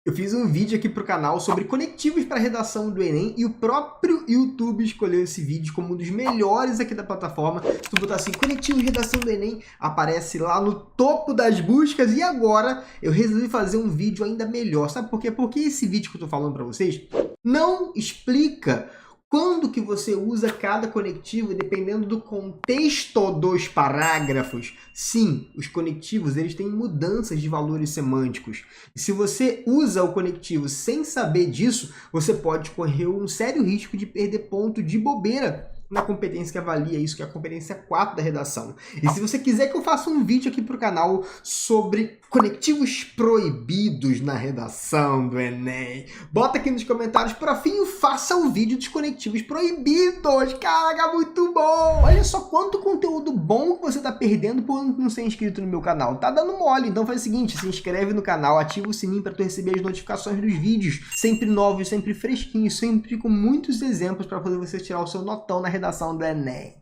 Eu fiz um vídeo aqui para o canal sobre conectivos para redação do Enem e o próprio YouTube escolheu esse vídeo como um dos melhores aqui da plataforma. Se tu botar assim, conectivos de redação do Enem, aparece lá no topo das buscas. E agora eu resolvi fazer um vídeo ainda melhor. Sabe por quê? Porque esse vídeo que eu estou falando para vocês não explica quando que você usa cada conectivo, dependendo do contexto dos parágrafos. Sim, os conectivos eles têm mudanças de valores semânticos. E se você usa o conectivo sem saber disso, você pode correr um sério risco de perder ponto de bobeira na competência que avalia isso, que é a competência 4 da redação. E se você quiser que eu faça um vídeo aqui para o canal sobre conectivos proibidos na redação do Enem, bota aqui nos comentários, por fim, faça o vídeo dos conectivos proibidos. Caraca, muito bom! Olha só quanto conteúdo bom que você está perdendo por não ser inscrito no meu canal. Tá dando mole, então faz o seguinte, se inscreve no canal, ativa o sininho para tu receber as notificações dos vídeos, sempre novos, sempre fresquinhos, sempre com muitos exemplos para poder você tirar o seu notão na redação do Enem.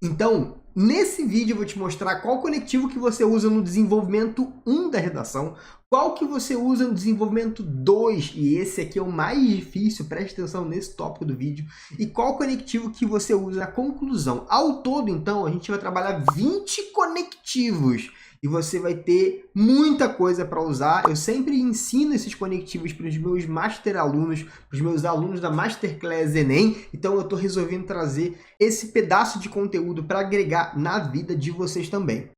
Então, nesse vídeo eu vou te mostrar qual conectivo que você usa no desenvolvimento 1 da redação, qual que você usa no desenvolvimento 2, e esse aqui é o mais difícil, preste atenção nesse tópico do vídeo, e qual conectivo que você usa na conclusão. Ao todo, então, a gente vai trabalhar 20 conectivos, e você vai ter muita coisa para usar. Eu sempre ensino esses conectivos para os meus master alunos, para os meus alunos da Masterclass Enem, então eu estou resolvendo trazer esse pedaço de conteúdo para agregar na vida de vocês também.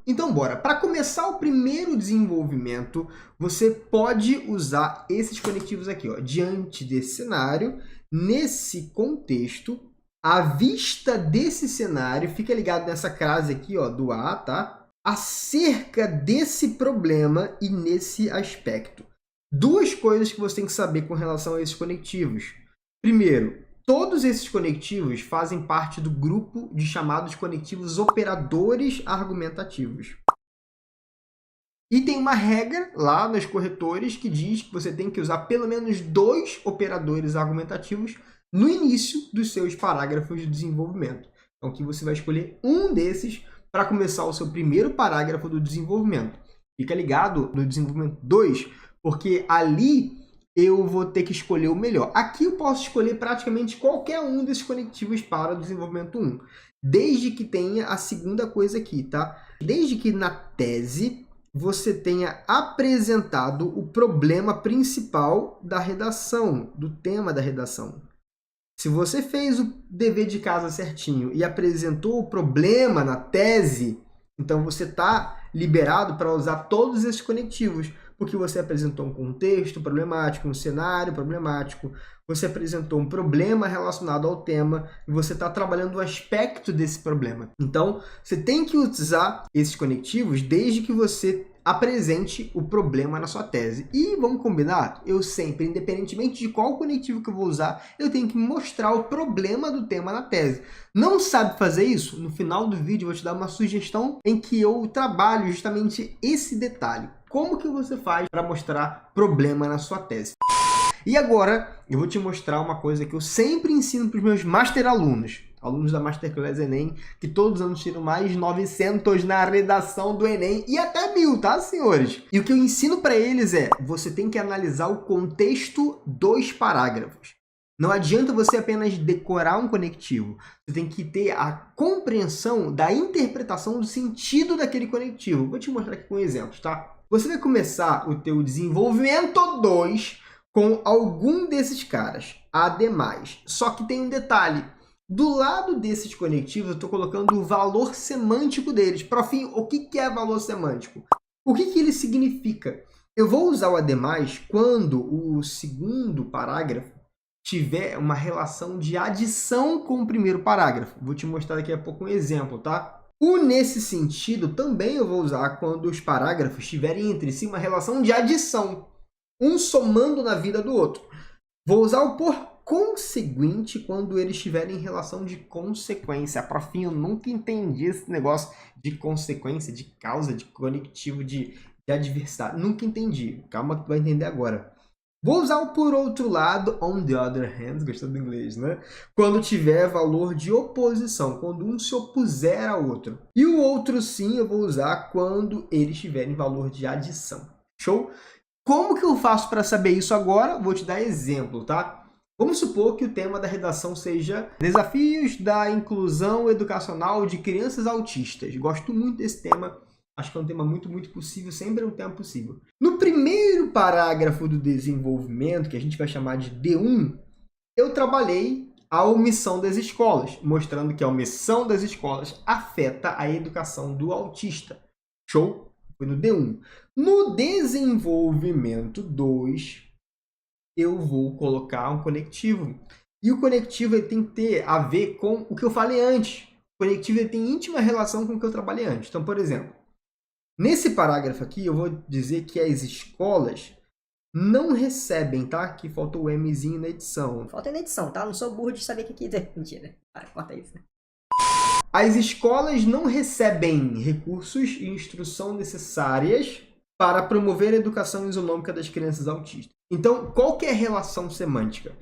Então, bora! Para começar o primeiro desenvolvimento, você pode usar esses conectivos aqui, ó. Diante desse cenário, nesse contexto, à vista desse cenário, fica ligado nessa crase aqui, ó, do A, tá? Acerca desse problema e nesse aspecto. Duas coisas que você tem que saber com relação a esses conectivos. Primeiro, todos esses conectivos fazem parte do grupo de chamados conectivos operadores argumentativos. E tem uma regra lá nos corretores que diz que você tem que usar pelo menos 2 operadores argumentativos no início dos seus parágrafos de desenvolvimento. Então, aqui você vai escolher um desses para começar o seu primeiro parágrafo do desenvolvimento. Fica ligado no desenvolvimento 2, porque ali eu vou ter que escolher o melhor. Aqui eu posso escolher praticamente qualquer um desses conectivos para o desenvolvimento 1, desde que tenha a segunda coisa aqui, tá? Desde que na tese você tenha apresentado o problema principal da redação, do tema da redação. Se você fez o dever de casa certinho e apresentou o problema na tese, então você está liberado para usar todos esses conectivos, porque você apresentou um contexto problemático, um cenário problemático, você apresentou um problema relacionado ao tema e você está trabalhando o aspecto desse problema. Então, você tem que usar esses conectivos desde que você apresente o problema na sua tese. E vamos combinar, eu sempre, independentemente de qual conectivo que eu vou usar, eu tenho que mostrar o problema do tema na tese. Não sabe fazer isso? No final do vídeo eu vou te dar uma sugestão em que eu trabalho justamente esse detalhe. Como que você faz para mostrar problema na sua tese? E agora eu vou te mostrar uma coisa que eu sempre ensino para os meus master alunos da Masterclass Enem, que todos os anos tiram mais de 900 na redação do Enem e até 1000, tá, senhores? E o que eu ensino para eles é, você tem que analisar o contexto dos parágrafos. Não adianta você apenas decorar um conectivo, você tem que ter a compreensão da interpretação do sentido daquele conectivo. Vou te mostrar aqui com exemplos, tá? Você vai começar o teu desenvolvimento 2 com algum desses caras, ademais. Só que tem um detalhe. Do lado desses conectivos, eu estou colocando o valor semântico deles. Profim, o que é valor semântico? O que ele significa? Eu vou usar o ademais quando o segundo parágrafo tiver uma relação de adição com o primeiro parágrafo. Vou te mostrar daqui a pouco um exemplo, tá? O nesse sentido também eu vou usar quando os parágrafos tiverem entre si uma relação de adição, um somando na vida do outro. Vou usar o por conseguinte quando eles estiverem em relação de consequência. Profim, eu nunca entendi esse negócio de consequência, de causa, de conectivo, de adversário. Nunca entendi. Calma que tu vai entender agora. Vou usar o por outro lado, on the other hand, gostou do inglês, né? Quando tiver valor de oposição, quando um se opuser ao outro. E o outro sim eu vou usar quando eles tiverem valor de adição. Show? Como que eu faço para saber isso agora? Vou te dar exemplo, tá? Vamos supor que o tema da redação seja Desafios da Inclusão Educacional de Crianças Autistas. Gosto muito desse tema, acho que é um tema muito possível, sempre é um tema possível. No primeiro parágrafo do desenvolvimento, que a gente vai chamar de D1, eu trabalhei a omissão das escolas, mostrando que a omissão das escolas afeta a educação do autista. Show? Foi no D1. No desenvolvimento 2, eu vou colocar um conectivo. E o conectivo ele tem que ter a ver com o que eu falei antes. O conectivo ele tem íntima relação com o que eu trabalhei antes. Então, por exemplo, nesse parágrafo aqui, eu vou dizer que as escolas não recebem, tá? Aqui faltou o Mzinho na edição. Falta na edição, tá? Não sou burro de saber o que é. Mentira. Para, corta isso. As escolas não recebem recursos e instrução necessárias para promover a educação isonômica das crianças autistas. Então, qual que é a relação semântica?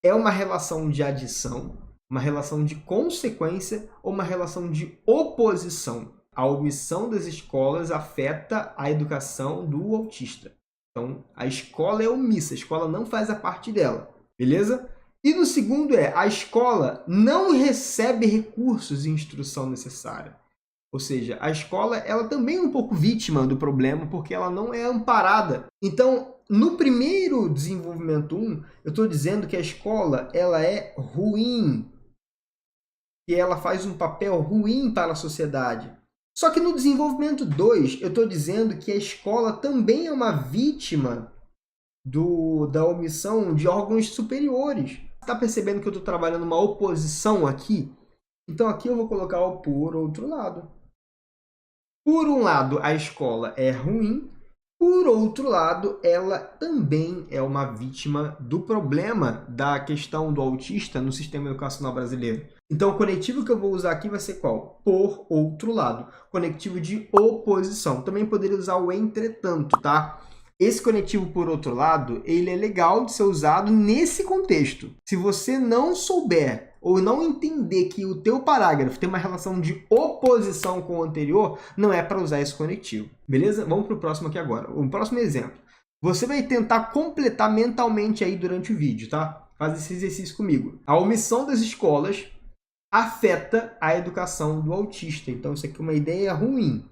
É uma relação de adição, uma relação de consequência ou uma relação de oposição? A omissão das escolas afeta a educação do autista. Então, a escola é omissa, a escola não faz a parte dela, beleza? E no segundo a escola não recebe recursos e instrução necessária. Ou seja, a escola ela também é um pouco vítima do problema porque ela não é amparada. Então, no primeiro desenvolvimento 1, eu estou dizendo que a escola ela é ruim, que ela faz um papel ruim para a sociedade. Só que no desenvolvimento 2, eu estou dizendo que a escola também é uma vítima da omissão de órgãos superiores. Está percebendo que eu estou trabalhando uma oposição aqui? Então aqui eu vou colocar o por outro lado. Por um lado, a escola é ruim. Por outro lado, ela também é uma vítima do problema da questão do autista no sistema educacional brasileiro. Então, o conectivo que eu vou usar aqui vai ser qual? Por outro lado. Conectivo de oposição. Também poderia usar o entretanto, tá? Esse conectivo por outro lado, ele é legal de ser usado nesse contexto. Se você não souber ou não entender que o teu parágrafo tem uma relação de oposição com o anterior, não é para usar esse conectivo. Beleza? Vamos para o próximo aqui agora. O próximo exemplo. Você vai tentar completar mentalmente aí durante o vídeo, tá? Faz esse exercício comigo. A omissão das escolas afeta a educação do autista. Então, isso aqui é uma ideia ruim,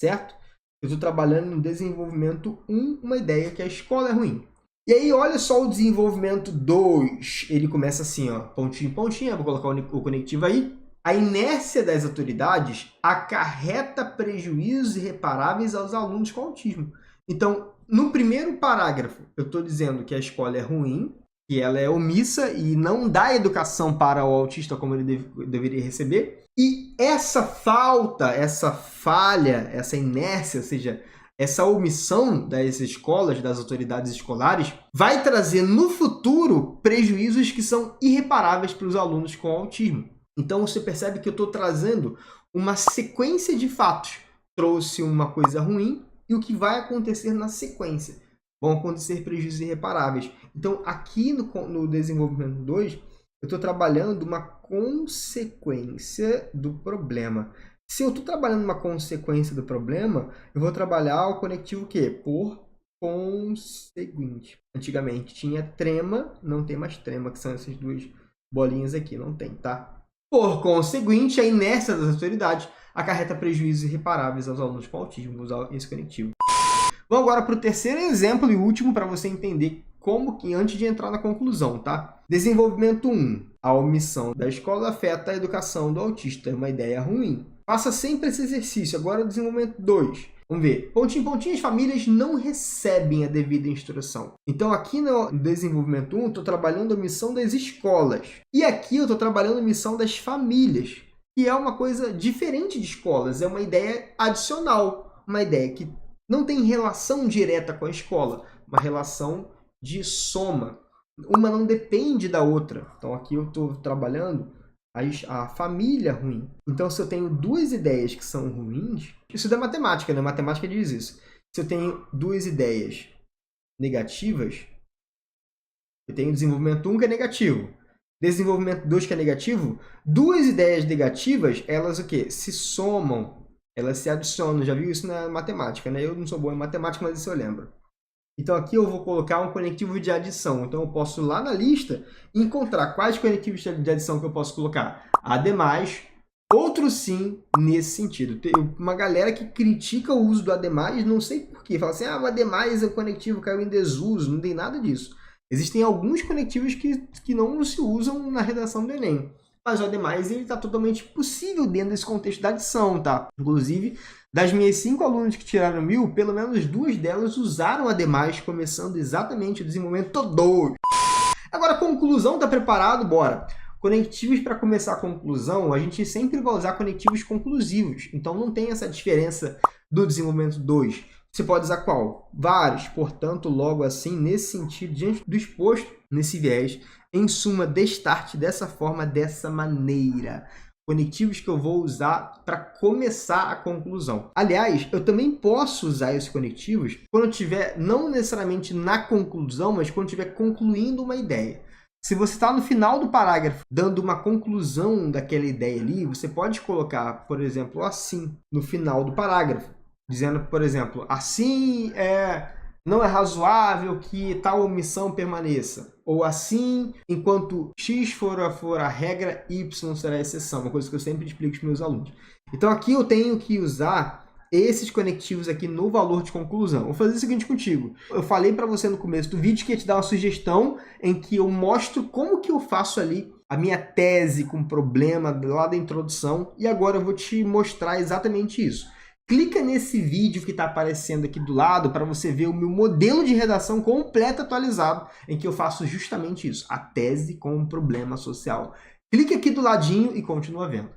certo? Eu estou trabalhando no desenvolvimento 1, uma ideia que a escola é ruim. E aí, olha só o desenvolvimento 2. Ele começa assim, ó, pontinho, pontinho. Vou colocar o conectivo aí. A inércia das autoridades acarreta prejuízos irreparáveis aos alunos com autismo. Então, no primeiro parágrafo, eu estou dizendo que a escola é ruim, que ela é omissa e não dá educação para o autista como ele deveria receber. E essa falta, essa falha, essa inércia, ou seja, essa omissão das escolas, das autoridades escolares, vai trazer no futuro prejuízos que são irreparáveis para os alunos com autismo. Então você percebe que eu estou trazendo uma sequência de fatos. Trouxe uma coisa ruim e o que vai acontecer na sequência. Vão acontecer prejuízos irreparáveis. Então aqui no desenvolvimento 2, eu estou trabalhando uma consequência do problema. Se eu estou trabalhando uma consequência do problema, eu vou trabalhar o conectivo o quê? Por conseguinte. Antigamente tinha trema, não tem mais trema, que são essas duas bolinhas aqui, não tem, tá? Por conseguinte, a inércia das autoridades acarreta prejuízos irreparáveis aos alunos com autismo. Vou usar esse conectivo. Vamos agora para o terceiro exemplo e último para você entender como que, antes de entrar na conclusão, tá? Desenvolvimento 1. A omissão da escola afeta a educação do autista. É uma ideia ruim. Faça sempre esse exercício. Agora o desenvolvimento 2. Vamos ver. Pontinho, pontinho, as famílias não recebem a devida instrução. Então, aqui no desenvolvimento 1, estou trabalhando a omissão das escolas. E aqui eu estou trabalhando a omissão das famílias, que é uma coisa diferente de escolas. É uma ideia adicional. Uma ideia que não tem relação direta com a escola. Uma relação de soma. Uma não depende da outra. Então, aqui eu estou trabalhando a família ruim. Então, se eu tenho duas ideias que são ruins, isso é matemática, né? Matemática diz isso. Se eu tenho duas ideias negativas, eu tenho desenvolvimento 1 que é negativo, desenvolvimento 2 que é negativo, duas ideias negativas, elas o quê? Se somam, elas se adicionam. Já viu isso na matemática, né? Eu não sou bom em matemática, mas isso eu lembro. Então aqui eu vou colocar um conectivo de adição. Então eu posso ir lá na lista e encontrar quais conectivos de adição que eu posso colocar. Ademais, outro sim nesse sentido. Tem uma galera que critica o uso do ademais, não sei por quê. Fala assim, o ademais é um conectivo, caiu em desuso, não tem nada disso. Existem alguns conectivos que não se usam na redação do Enem. Mas o ademais está totalmente possível dentro desse contexto da adição, tá? Inclusive, das minhas 5 alunas que tiraram 1000, pelo menos 2 delas usaram ademais, começando exatamente o desenvolvimento 2. Agora, conclusão, tá preparado? Bora! Conectivos para começar a conclusão, a gente sempre vai usar conectivos conclusivos. Então, não tem essa diferença do desenvolvimento 2. Você pode usar qual? Vários. Portanto, logo assim, nesse sentido, diante do exposto, nesse viés, em suma, destarte dessa forma, dessa maneira. Conectivos que eu vou usar para começar a conclusão. Aliás, eu também posso usar esses conectivos quando eu estiver, não necessariamente na conclusão, mas quando eu estiver concluindo uma ideia. Se você está no final do parágrafo, dando uma conclusão daquela ideia ali, você pode colocar, por exemplo, assim, no final do parágrafo. Dizendo, por exemplo, assim não é razoável que tal omissão permaneça. Ou assim, enquanto X for a regra, Y será a exceção. Uma coisa que eu sempre explico para os meus alunos. Então aqui eu tenho que usar esses conectivos aqui no valor de conclusão. Vou fazer o seguinte contigo. Eu falei para você no começo do vídeo que ia te dar uma sugestão em que eu mostro como que eu faço ali a minha tese com problema lá da introdução. E agora eu vou te mostrar exatamente isso. Clica nesse vídeo que está aparecendo aqui do lado para você ver o meu modelo de redação completo atualizado, em que eu faço justamente isso, a tese com um problema social. Clique aqui do ladinho e continua vendo.